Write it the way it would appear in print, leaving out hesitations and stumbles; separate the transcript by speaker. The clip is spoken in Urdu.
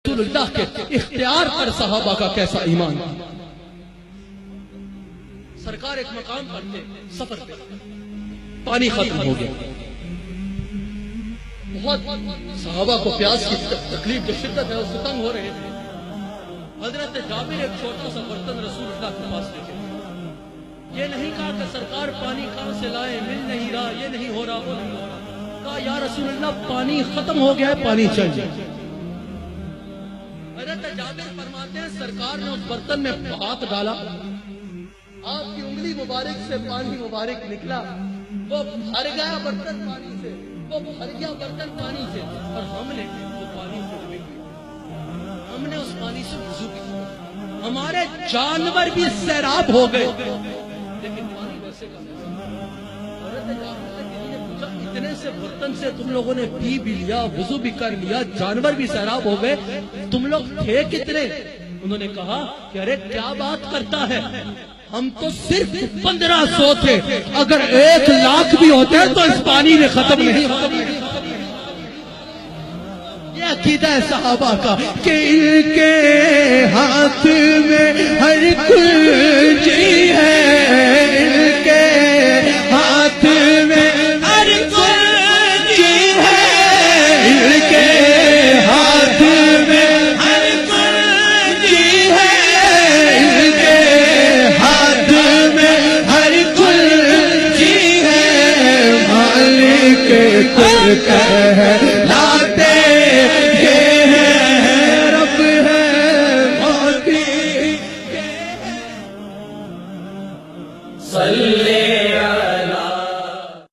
Speaker 1: رسول اللہ کے اختیار پر صحابہ کا کیسا ایمان. سرکار ایک مقام پر تھے سفر پہ، پانی ختم ہو گیا، بہت صحابہ کو پیاس کی تکلیف جو شدت ہے اس سے تنگ ہو رہے تھے. حضرت جابر ایک چھوٹا سا برتن رسول اللہ کے پاس لے کے، یہ نہیں کہا کہ سرکار پانی کہاں سے لائے، مل نہیں رہا، یہ نہیں ہو رہا، وہ نہیں ہو رہا. کہا یا رسول اللہ پانی ختم ہو گیا ہے، پانی چاہیے. حضرت جابر فرماتے ہیں سرکار نے اس برتن میں ہاتھ ڈالا، آپ کی انگلی مبارک سے پانی مبارک نکلا، وہ بھر گیا برتن پانی سے، وہ بھر گیا برتن پانی سے، اور ہم نے وہ پانی سے ڈبے کیا، ہم نے اس پانی سے وضو کیا. ہمارے جانور بھی سیراب ہو گئے لیکن پانی ویسے کا اتنے سے برتن سے تم لوگوں نے پی بھی لیا، وضو بھی کر لیا، جانور بھی سیراب ہو گئے، تم لوگ تھے کتنے؟ انہوں نے کہا کہ ارے کیا بات کرتا ہے، ہم تو صرف 1500 تھے، اگر 1,00,000 بھی ہوتے تو اس پانی میں ختم نہیں ہوتی. یہ عقیدہ ہے صحابہ کا کہ ان کے ہاتھ میں ہر کلچی ہے، ان کے ہاتھ میں ہر کلچی ہے، ان کے ہاتھ میں ہر کلچی ہے، ان کے ہاتھ میں ہر کلچی ہے، مالک ترک ہے